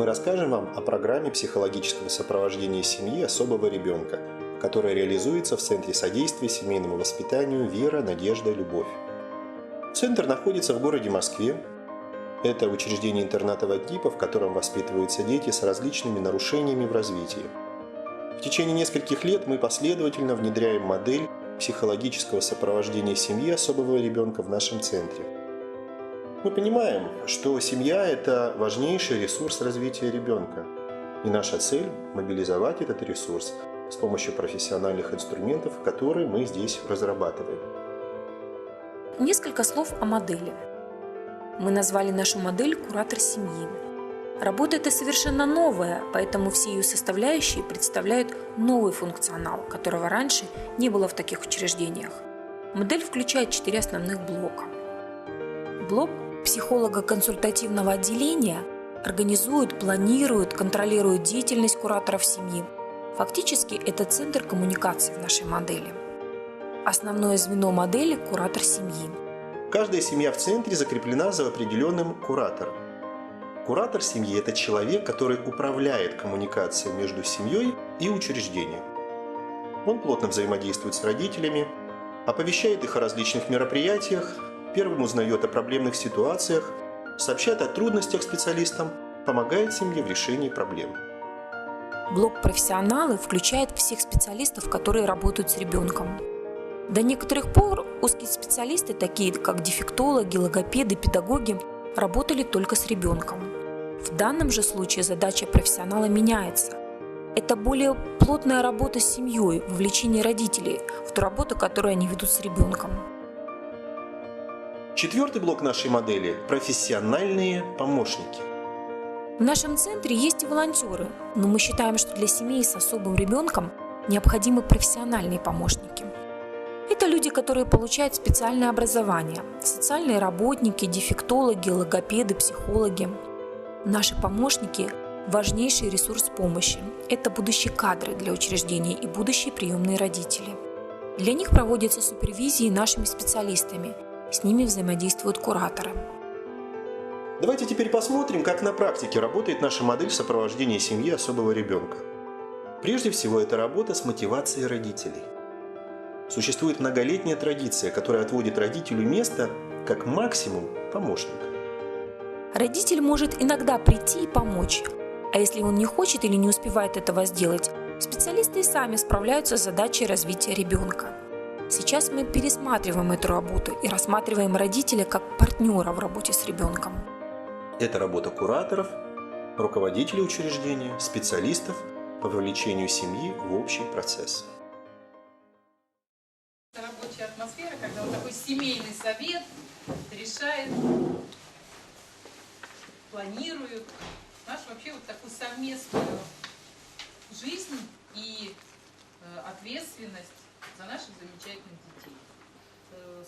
расскажем вам о программе психологического сопровождения семьи особого ребенка, которая реализуется в Центре содействия семейному воспитанию «Вера, Надежда, Любовь». Центр находится в городе Москве. Это учреждение интернатного типа, в котором воспитываются дети с различными нарушениями в развитии. В течение нескольких лет мы последовательно внедряем модель психологического сопровождения семьи особого ребенка в нашем центре. Мы понимаем, что семья – это важнейший ресурс развития ребенка, и наша цель – мобилизовать этот ресурс с помощью профессиональных инструментов, которые мы здесь разрабатываем. Несколько слов о модели. Мы назвали нашу модель «Куратор семьи». Работа эта совершенно новая, поэтому все ее составляющие представляют новый функционал, которого раньше не было в таких учреждениях. Модель включает 4 основных блока. Блок психолого-консультативного отделения организует, планирует, контролирует деятельность кураторов семьи. Фактически это центр коммуникации в нашей модели. Основное звено модели – куратор семьи. Каждая семья в центре закреплена за определенным куратором. Куратор семьи – это человек, который управляет коммуникацией между семьей и учреждением. Он плотно взаимодействует с родителями, оповещает их о различных мероприятиях, первым узнает о проблемных ситуациях, сообщает о трудностях специалистам, помогает семье в решении проблем. Блок «Профессионалы» включает всех специалистов, которые работают с ребенком. До некоторых пор узкие специалисты, такие как дефектологи, логопеды, педагоги, работали только с ребенком. В данном же случае задача профессионала меняется. Это более плотная работа с семьей, вовлечение родителей в ту работу, которую они ведут с ребенком. Четвертый блок нашей модели – профессиональные помощники. В нашем центре есть и волонтеры, но мы считаем, что для семей с особым ребенком необходимы профессиональные помощники. Это люди, которые получают специальное образование – социальные работники, дефектологи, логопеды, психологи. Наши помощники – важнейший ресурс помощи. Это будущие кадры для учреждений и будущие приемные родители. Для них проводятся супервизии нашими специалистами, с ними взаимодействуют кураторы. Давайте теперь посмотрим, как на практике работает наша модель сопровождения семьи особого ребенка. Прежде всего, это работа с мотивацией родителей. Существует многолетняя традиция, которая отводит родителю место как максимум помощника. Родитель может иногда прийти и помочь, а если он не хочет или не успевает этого сделать, специалисты и сами справляются с задачей развития ребенка. Сейчас мы пересматриваем эту работу и рассматриваем родителя как партнера в работе с ребенком. Это работа кураторов, руководителей учреждения, специалистов по вовлечению семьи в общий процесс. Рабочая атмосфера, когда вот такой семейный совет решает, планирует нашу вообще вот такую совместную жизнь и ответственность за наших замечательных детей.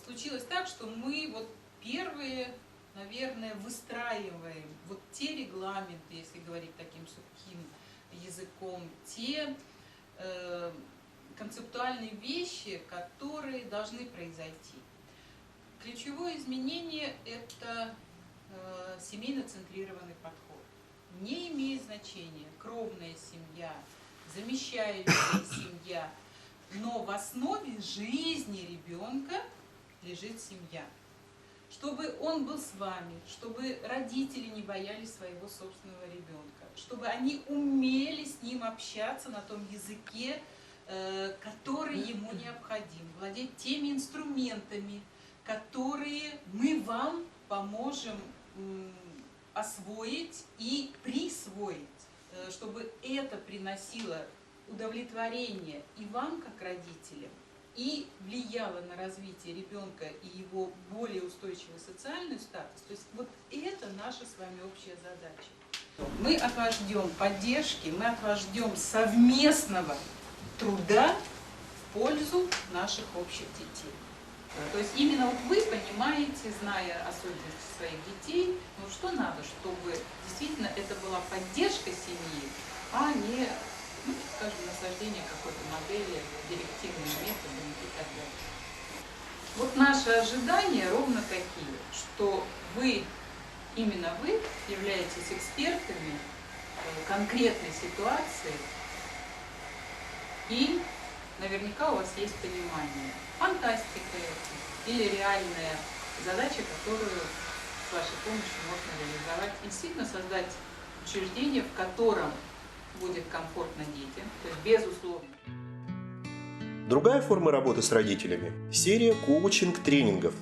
Случилось так, что мы вот первые, наверное, выстраиваем вот те регламенты, если говорить таким сухим языком, те концептуальные вещи, которые должны произойти. Ключевое изменение – это семейно-центрированный подход. Не имеет значения кровная семья, замещающая семья, но в основе жизни ребенка лежит семья. Чтобы он был с вами, чтобы родители не боялись своего собственного ребенка, чтобы они умели с ним общаться на том языке, который ему необходим, владеть теми инструментами, которые мы вам поможем освоить и присвоить, чтобы это приносило удовлетворение и вам, как родителям, и влияло на развитие ребенка и его более устойчивый социальный статус. То есть вот это наша с вами общая задача. Мы от вас ждем поддержки, мы от вас ждем совместного труда в пользу наших общих детей. То есть именно вот вы понимаете, зная особенности своих детей, ну, что надо, чтобы действительно это была поддержка семьи, а не, ну, скажем, насаждение какой-то модели, директивными методами и так далее. Вот наши ожидания ровно такие, что вы, именно вы являетесь экспертами конкретной ситуации, и наверняка у вас есть понимание, фантастика это или реальная задача, которую с вашей помощью можно реализовать, и действительно создать учреждение, в котором будет комфортно детям, то есть безусловно. Другая форма работы с родителями – серия коучинг-тренингов,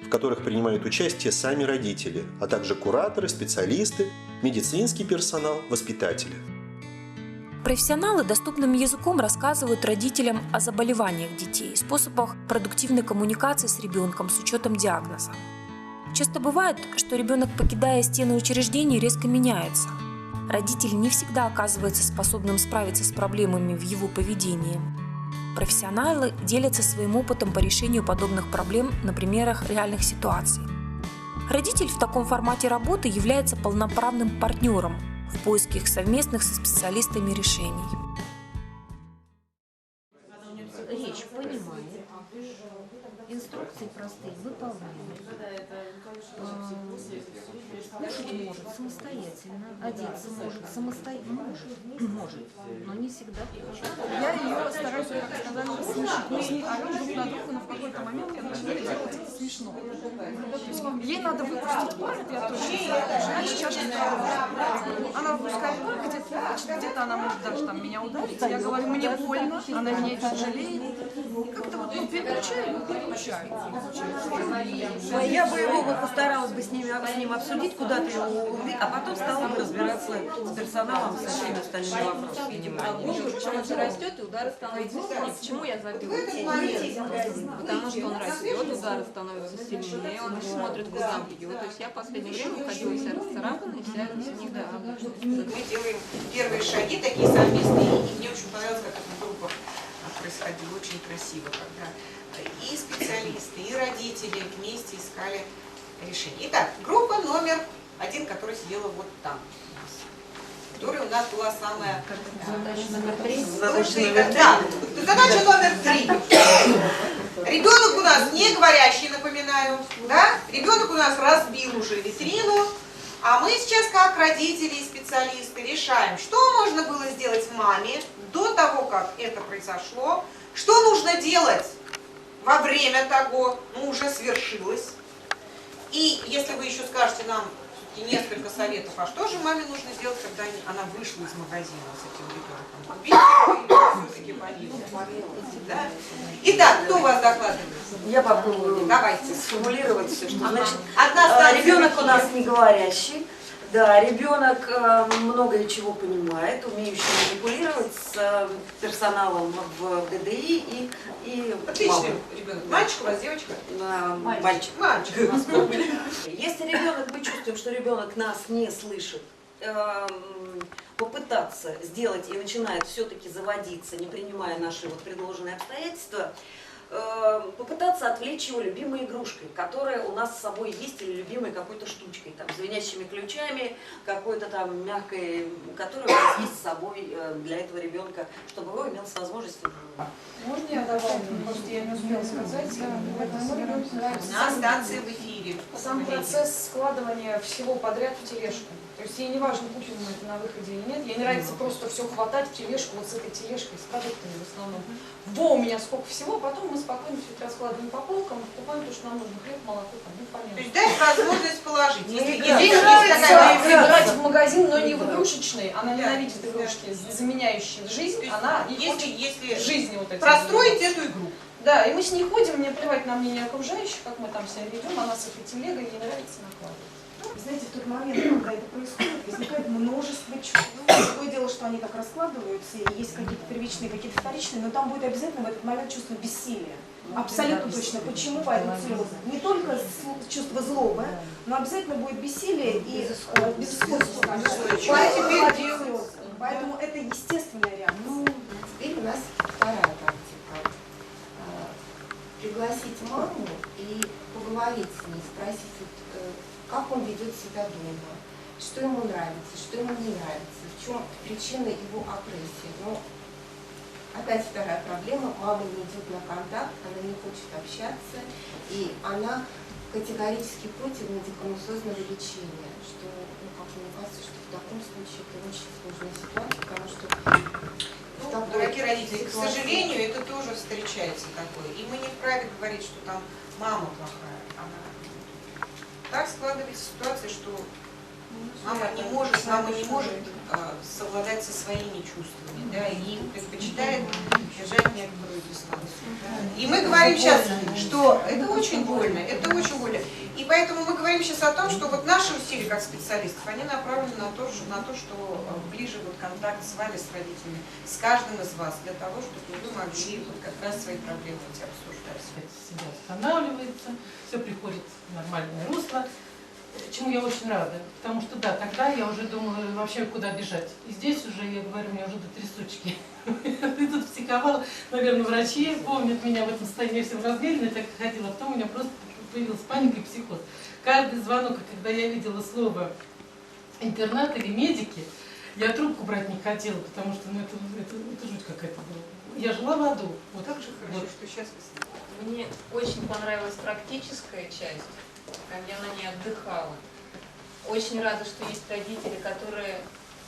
в которых принимают участие сами родители, а также кураторы, специалисты, медицинский персонал, воспитатели. Профессионалы доступным языком рассказывают родителям о заболеваниях детей, способах продуктивной коммуникации с ребенком с учетом диагноза. Часто бывает, что ребенок, покидая стены учреждений, резко меняется. Родитель не всегда оказывается способным справиться с проблемами в его поведении. Профессионалы делятся своим опытом по решению подобных проблем на примерах реальных ситуаций. Родитель в таком формате работы является полноправным партнером в поиске их совместных со специалистами решений. Речь понимает, инструкции простые выполняет, кушать может самостоятельно, одеться может самостоятельно, может, но не всегда хочет. Я ее стараюсь, как сказали, слышать. Мы с ней орем друг на друга, но в какой-то момент я начинаю делать это смешно. То есть ей надо выпустить пар, это я тоже значит, чашка она выпускает пар, где-то плачет, где-то она может даже там меня ударить. Я говорю, мне больно, она меня это жалеет. И как-то вот переключаю. Я бы его постаралась бы с ним обсудить, куда-то его увидеть, а потом стала бы разбираться с персоналом, со всеми остальными вопросами. Чем он растет, и удары становятся сильнее. Почему я забила? Потому что он растет, удары становятся сильнее, он не смотрит, куда бьет. То есть я в последнее время ходила вся расцарапанная, вся недовольная. Мы делаем первые шаги такие совместные, и мне очень понравилось, как эта группа происходила, очень красиво, когда и специалисты, и родители вместе искали решение. Итак, группа номер 1, которая сидела вот там, которая у нас была самая... Задача номер 3. Задача номер 3. Ребенок у нас не говорящий, напоминаю, да? Ребенок у нас разбил уже витрину, а мы сейчас, как родители и специалисты, решаем, что можно было сделать маме до того, как это произошло, что нужно делать во время того, уже свершилось. И если вы еще скажете нам несколько советов, а что же маме нужно сделать, когда она вышла из магазина с этим ребенком? Все-таки да? Итак, кто у вас докладывает? Я попробую Давайте сформулировать все, что значит. Одна Ребенок у нас не говорящий. Да, ребенок много чего понимает, умеющий манипулировать с персоналом в ДДИ и отличный ребенок. Мальчик у вас, девочка? Мальчик. Мальчик. Если ребенок, мы чувствуем, что ребенок нас не слышит, попытаться сделать и начинает все-таки заводиться, не принимая наши предложенные обстоятельства, попытаться отвлечь его любимой игрушкой, которая у нас с собой есть, или любимой какой-то штучкой, там, звенящими ключами, какой-то там мягкой, которая у нас есть с собой для этого ребенка, чтобы его имелась возможность. Можно я добавлю? Может, я не успела сказать. На станции в эфире. Сам процесс складывания всего подряд в тележку. То есть ей не важно, купим мы это на выходе или нет. Ей нравится просто все хватать в тележку, вот с этой тележкой, с продуктами в основном. Во, у меня сколько всего, потом мы спокойно все это раскладываем по полкам, покупаем то, что нам нужно, хлеб, молоко, там, ну, понятно. То есть дать возможность положить. Ей нравится играть в магазин, но не в игрушечный. Она ненавидит игрушки, заменяющие жизнь. Она не хочет в жизни вот эти. Простроить эту игру. Да, и мы с ней ходим, мне плевать на мнение окружающих, как мы там себя ведем, она с этой телегой, ей нравится накладывать. Знаете, в тот момент, когда это происходит, возникает множество чувств. Другое дело, что они так раскладываются, и есть какие-то первичные, какие-то вторичные, но там будет обязательно в этот момент чувство бессилия. Абсолютно точно. Почему? Поэтому слезы. Не только чувство злобы, но обязательно будет бессилие и безысходство. Поэтому это естественная реакция. Теперь у нас вторая практика. Пригласить маму и поговорить с ней, спросить, как он ведет себя дома, что ему нравится, что ему не нравится, в чем причина его агрессии. Но опять вторая проблема, мама не идет на контакт, она не хочет общаться, и она категорически против медикаментозного лечения, что, как мне кажется, что в таком случае это очень сложно ответственная ситуация, потому что Дорогие родители, к сожалению, это тоже встречается такое. И мы не вправе говорить, что там мама плохая. Так складывается ситуация, что мама не может совладать со своими чувствами, да, и предпочитает держать некоторую дистанцию. И мы говорим сейчас, что это очень больно, это очень больно. И поэтому мы говорим сейчас о том, что вот наши усилия как специалистов, они направлены на то, что ближе вот контакт с вами, с родителями, с каждым из вас, для того, чтобы вы могли вот как раз свои проблемы эти обсуждать. Себя восстанавливается, все приходит в нормальное русло, чему я очень рада, потому что да, тогда я уже думала вообще куда бежать. И здесь уже, я говорю, у меня уже до трясучки. Я тут психовала, наверное, врачи помнят меня в этом состоянии, я всем размеренно так ходила, а потом у меня просто появилась паника и психоз. Каждый звонок, когда я видела слово интернат или медики, я трубку брать не хотела, потому что это жуть какая-то была. Я жила в аду. Вот так же хорошо, что сейчас вы с ним. Мне очень понравилась практическая часть, как я на ней отдыхала. Очень рада, что есть родители, которые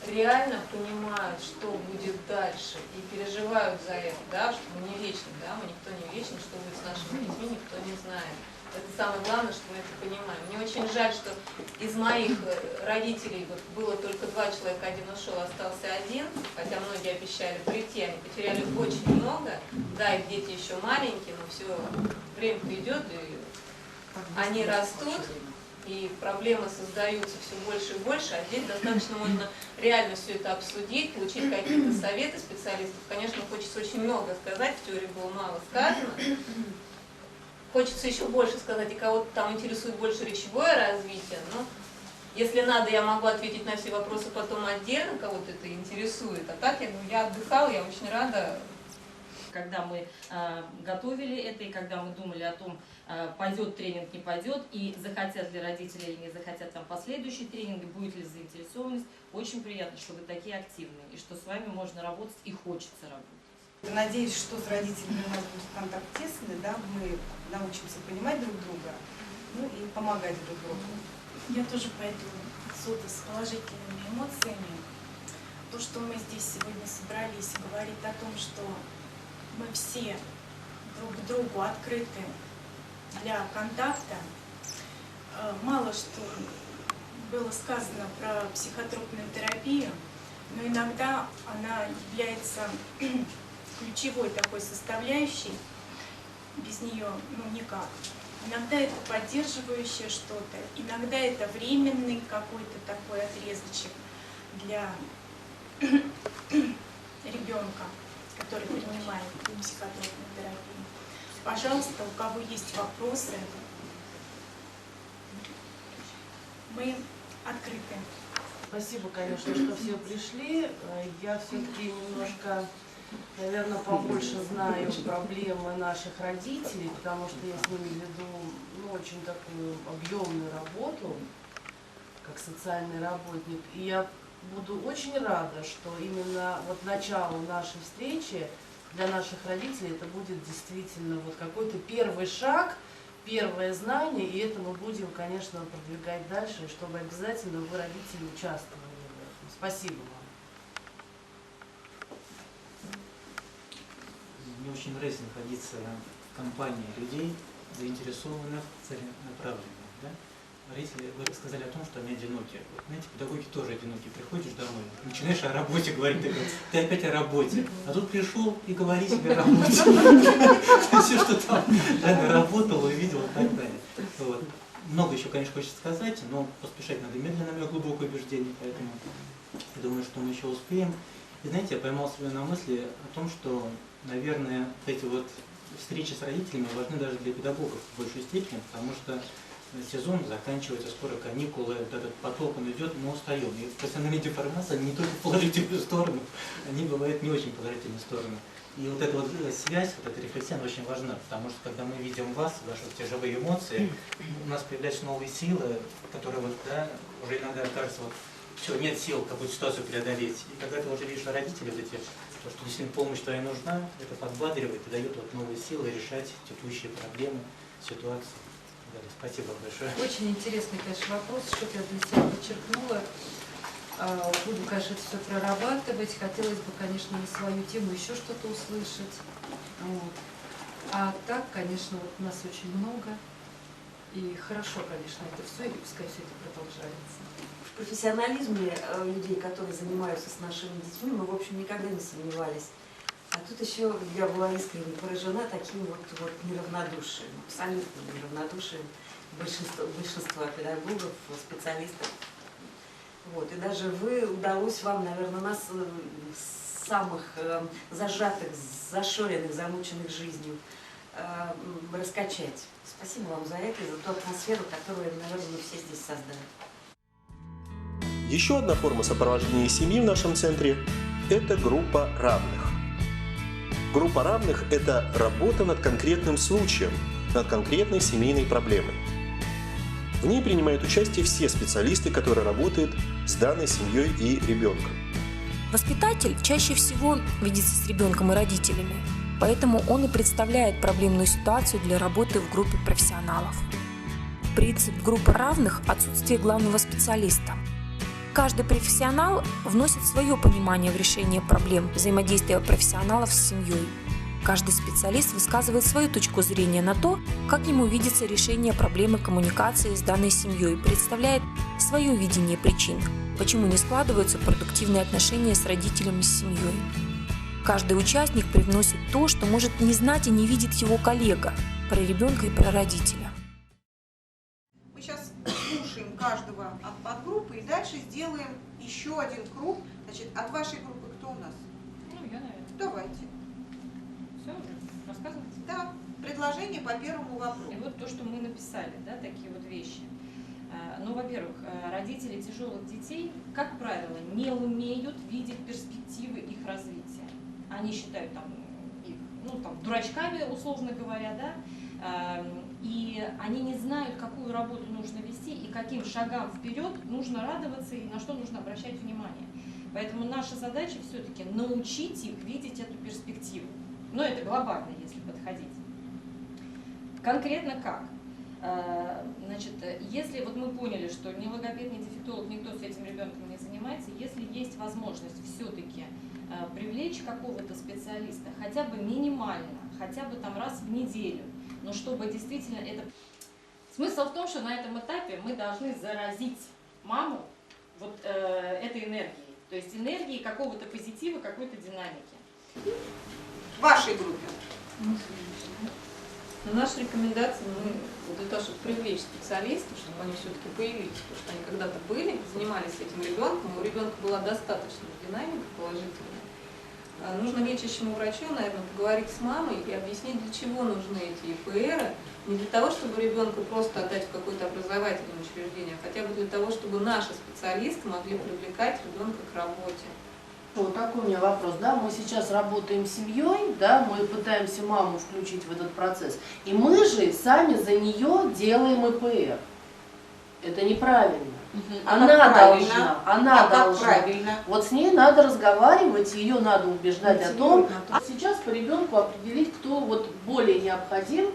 реально понимают, что будет дальше, и переживают за это, да, что мы не вечны, да, мы никто не вечен, что будет с нашими детьми, никто не знает. Это самое главное, что мы это понимаем. Мне очень жаль, что из моих родителей вот было только 2 человека, один ушел, остался один, хотя многие обещали прийти, они потеряли очень много. Да, их дети еще маленькие, но все, время-то идет, и они растут, и проблемы создаются все больше и больше, а здесь достаточно можно реально все это обсудить, получить какие-то советы специалистов. Конечно, хочется очень много сказать, в теории было мало сказано. Хочется еще больше сказать, и кого-то там интересует больше речевое развитие. Но если надо, я могу ответить на все вопросы потом отдельно, кого-то это интересует. А так, я отдыхала, я очень рада. Когда мы готовили это, и когда мы думали о том, пойдет тренинг, не пойдет, и захотят ли родители или не захотят там последующие тренинги, будет ли заинтересованность, очень приятно, что вы такие активные, и что с вами можно работать и хочется работать. Надеюсь, что с родителями у нас будет контакт тесный, да, мы научимся понимать друг друга, ну и помогать друг другу. Я тоже пойду отсюда с положительными эмоциями. То, что мы здесь сегодня собрались, говорит о том, что мы все друг к другу открыты для контакта. Мало что было сказано про психотропную терапию, но иногда она является ключевой такой составляющей, без нее никак. Иногда это поддерживающее что-то, иногда это временный какой-то такой отрезочек для ребенка, который принимает психотропную терапию. Пожалуйста, у кого есть вопросы, мы открыты. Спасибо, конечно, что все пришли. Я все-таки немножко, наверное, побольше знаю проблемы наших родителей, потому что я с ними веду очень такую объемную работу, как социальный работник. И я буду очень рада, что именно вот начало нашей встречи для наших родителей это будет действительно вот какой-то первый шаг, первое знание, и это мы будем, конечно, продвигать дальше, чтобы обязательно вы, родители, участвовали в этом. Спасибо вам. Мне очень нравится находиться в компании людей, заинтересованных, целенаправленных. Да? Родители, вы сказали о том, что они одиноки. Вот, знаете, педагоги тоже одиноки. Приходишь домой, начинаешь о работе говорить, ты опять о работе. А тут пришел и говори себе о работе. Все, что там работал, увидел и так далее. Много еще, конечно, хочется сказать, но поспешать надо медленно, мое глубокое убеждение, поэтому я думаю, что мы еще успеем. И знаете, я поймал себя на мысли о том, что, наверное, эти вот встречи с родителями важны даже для педагогов в большей степени, потому что сезон заканчивается, скоро каникулы, вот этот поток он идет, мы устаем. И профессиональная деформация не только в положительную сторону, они бывают не очень положительную сторону. И вот эта вот связь, вот эта рефлексия, она очень важна, потому что когда мы видим вас, ваши те живые эмоции, у нас появляются новые силы, которые вот, да, уже иногда кажется, вот, все, нет сил какую-то ситуацию преодолеть. И когда ты уже видишь родителей, вот эти, то, что действительно помощь твоя нужна, это подбадривает и дает вот новые силы решать текущие проблемы, ситуации. Спасибо большое. Очень интересный, конечно, вопрос, что я для себя подчеркнула. Буду, конечно, все прорабатывать. Хотелось бы, конечно, на свою тему еще что-то услышать. Вот. А так, конечно, вот нас очень много. И хорошо, конечно, это все, и пускай все это продолжается. В профессионализме людей, которые занимаются с нашими детьми, мы, в общем, никогда не сомневались. А тут еще я была искренне поражена таким вот неравнодушием, абсолютным неравнодушием большинства педагогов, специалистов. Вот. И даже удалось вам, наверное, нас, самых зажатых, зашоренных, замученных жизнью, раскачать. Спасибо вам за это и за ту атмосферу, которую, наверное, мы все здесь создали. Еще одна форма сопровождения семьи в нашем центре – это группа равных. Группа равных – это работа над конкретным случаем, над конкретной семейной проблемой. В ней принимают участие все специалисты, которые работают с данной семьей и ребенком. Воспитатель чаще всего видится с ребенком и родителями, поэтому он и представляет проблемную ситуацию для работы в группе профессионалов. Принцип группы равных – отсутствие главного специалиста. Каждый профессионал вносит свое понимание в решение проблем взаимодействия профессионалов с семьей. Каждый специалист высказывает свою точку зрения на то, как ему видится решение проблемы коммуникации с данной семьей, представляет свое видение причин, почему не складываются продуктивные отношения с родителями и с семьей. Каждый участник привносит то, что может не знать и не видит его коллега, про ребенка и про родителя. Мы сейчас слушаем каждого от подгруппы и дальше сделаем еще один круг. Значит, от вашей группы кто у нас? Ну, я, наверное. Давайте. Все уже рассказывать? Да, предложение по первому вопросу. И вот то, что мы написали, да, такие вот вещи. Ну, во-первых, родители тяжелых детей, как правило, не умеют видеть перспективы их развития. Они считают их, дурачками, условно говоря, да, и они не знают, какую работу нужно вести и каким шагам вперед нужно радоваться и на что нужно обращать внимание. Поэтому наша задача все-таки научить их видеть эту перспективу. Но это глобально, если подходить. Конкретно как? Значит, если вот мы поняли, что ни логопед, ни дефектолог, никто с этим ребенком не занимается, если есть возможность все-таки привлечь какого-то специалиста, хотя бы минимально, хотя бы там раз в неделю, но чтобы действительно это... Смысл в том, что на этом этапе мы должны заразить маму вот этой энергией, то есть энергией какого-то позитива, какой-то динамики. В вашей группе? Но наши рекомендации, для того, чтобы привлечь специалистов, чтобы они все-таки появились, потому что они когда-то были, занимались этим ребенком, и у ребенка была достаточно динамика положительная. Нужно лечащему врачу, наверное, поговорить с мамой и объяснить, для чего нужны эти ИПРы, не для того, чтобы ребенка просто отдать в какое-то образовательное учреждение, а хотя бы для того, чтобы наши специалисты могли привлекать ребенка к работе. Вот такой у меня вопрос, да, мы сейчас работаем с семьей, да, мы пытаемся маму включить в этот процесс, и мы же сами за нее делаем ИПР. Это неправильно. Она должна. Вот с ней надо разговаривать, ее надо убеждать о том, а сейчас по ребенку определить, кто вот более необходим.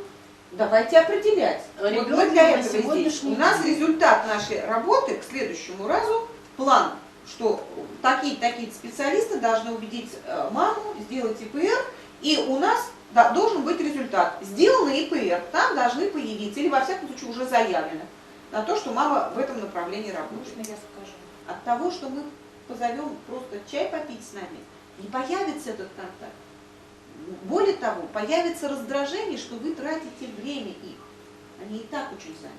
Давайте определять. Вот мы для этого здесь. У нас результат нашей работы к следующему разу, план, что такие-такие специалисты должны убедить маму сделать ИПР, и у нас должен быть результат. Сделанный ИПР, там должны появиться, или во всяком случае уже заявлено, на то, что мама в этом направлении работает. Можно я скажу? От того, что мы позовем просто чай попить с нами, не появится этот контакт. Более того, появится раздражение, что вы тратите время их. Они и так очень заняты.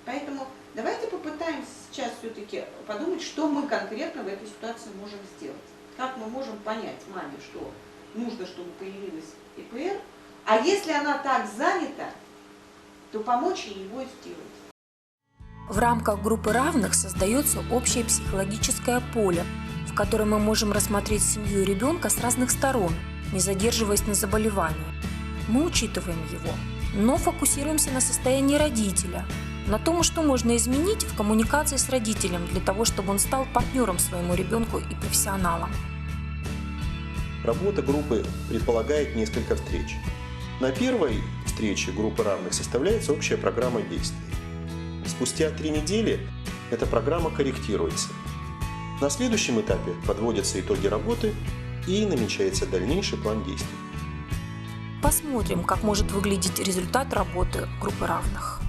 Поэтому давайте попытаемся сейчас все-таки подумать, что мы конкретно в этой ситуации можем сделать. Как мы можем понять маме, что нужно, чтобы появилась ИПР, а если она так занята, то помочь ей его сделать. В рамках группы равных создается общее психологическое поле, в котором мы можем рассмотреть семью и ребенка с разных сторон, не задерживаясь на заболевании. Мы учитываем его, но фокусируемся на состоянии родителя, на том, что можно изменить в коммуникации с родителем для того, чтобы он стал партнером своему ребенку и профессионалом. Работа группы предполагает несколько встреч. На первой встрече группы равных составляется общая программа действий. Спустя 3 недели эта программа корректируется. На следующем этапе подводятся итоги работы и намечается дальнейший план действий. Посмотрим, как может выглядеть результат работы группы равных.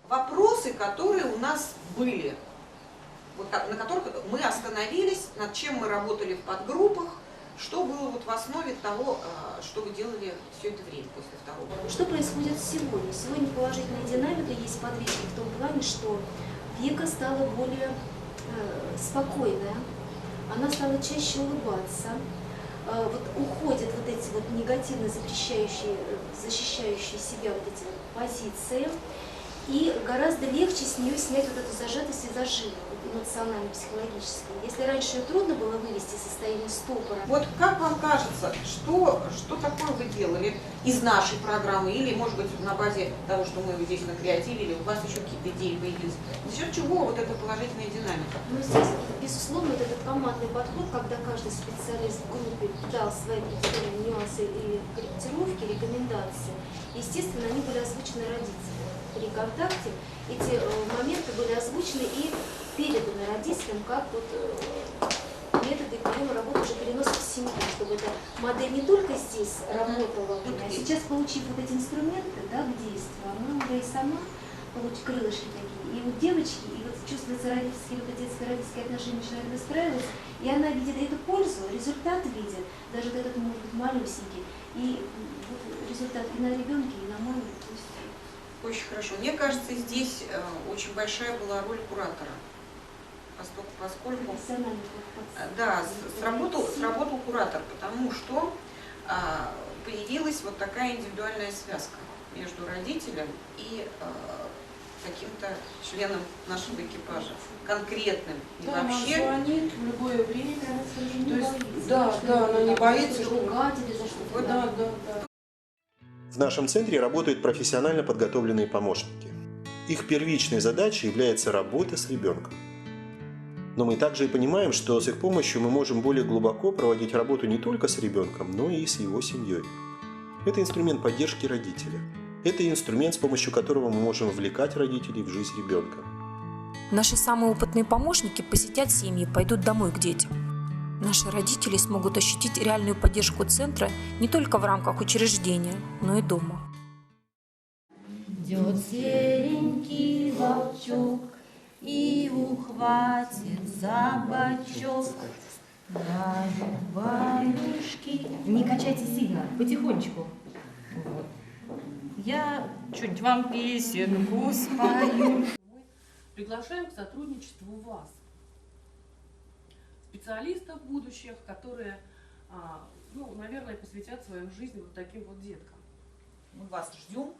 Вопросы, которые у нас были, вот на которых мы остановились, над чем мы работали в подгруппах, что было вот в основе того, что вы делали все это время после второго года. Что происходит сегодня? Сегодня положительная динамика есть подвижки в том плане, что Вика стала более спокойная, она стала чаще улыбаться, вот уходят вот эти вот негативно защищающие себя вот эти вот позиции, и гораздо легче с нее снять вот эту зажатость и зажим эмоционально-психологически. Если раньше ее трудно было вывести из состояния стопора. Вот как вам кажется, что такое вы делали из нашей программы, или, может быть, на базе того, что мы здесь накреативили, у вас еще какие-то идеи появились? За счет чего вот эта положительная динамика? Ну, здесь, безусловно, вот этот командный подход, когда каждый специалист в группе дал свои определенные нюансы и корректировки, рекомендации, естественно, они были озвучены родителям. При контакте эти моменты были озвучены и переданы родителям как вот методы приема работы уже переноса в семью, чтобы эта модель не только здесь работала, а сейчас, получив вот эти инструменты, да, к действию, она уже и сама получит крылышки такие. И вот девочки, и вот чувствуется родительские, вот детско-родительские отношения начинают выстраиваться, и она видит эту пользу, результат видит, даже вот этот может быть малюсенький, и вот результат и на ребенке, и на маме. Очень хорошо. Мне кажется, здесь очень большая была роль куратора, поскольку да, сработал куратор, потому что появилась вот такая индивидуальная связка между родителем и каким-то членом нашего экипажа, конкретным. И да, вообще она звонит в любое время. То есть, да, она не боится, что да. В нашем центре работают профессионально подготовленные помощники. Их первичной задачей является работа с ребенком. Но мы также и понимаем, что с их помощью мы можем более глубоко проводить работу не только с ребенком, но и с его семьей. Это инструмент поддержки родителя. Это инструмент, с помощью которого мы можем вовлекать родителей в жизнь ребенка. Наши самые опытные помощники посетят семьи, пойдут домой к детям. Наши родители смогут ощутить реальную поддержку центра не только в рамках учреждения, но и дома. Идет серенький волчок и ухватит за бочок. Бабушки. Не качайте сильно, потихонечку. Вот. Я чуть вам песенку спою. Приглашаем к сотрудничеству вас, специалистов будущих, которые, наверное, посвятят свою жизнь вот таким вот деткам. Мы вас ждем,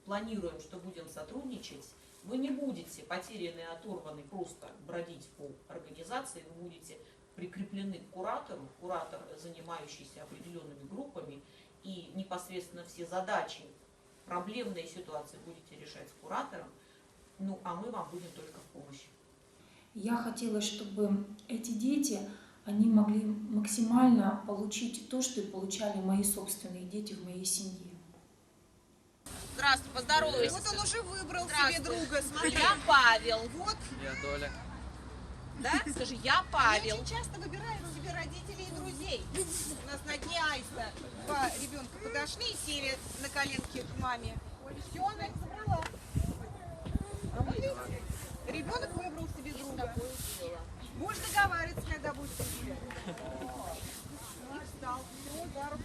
планируем, что будем сотрудничать. Вы не будете потеряны и оторваны просто бродить по организации, вы будете прикреплены к куратору, куратор, занимающийся определенными группами, и непосредственно все задачи, проблемные ситуации будете решать с куратором, а мы вам будем только в помощи. Я хотела, чтобы эти дети, они могли максимально получить то, что и получали мои собственные дети в моей семье. Здравствуй, поздоровайся. Вот он уже выбрал себе друга, смотри. Я Павел. Вот. Я Доля. Да? Скажи, я Павел. Очень часто выбирают себе родителей и друзей. У нас на дне Аиста два ребенка подошли и сели на коленки к маме. Все, она их забрала. А вы видите, ребенок выбрал себе друга. Будешь договариваться, когда будешь гулять. И встал, все, за руку.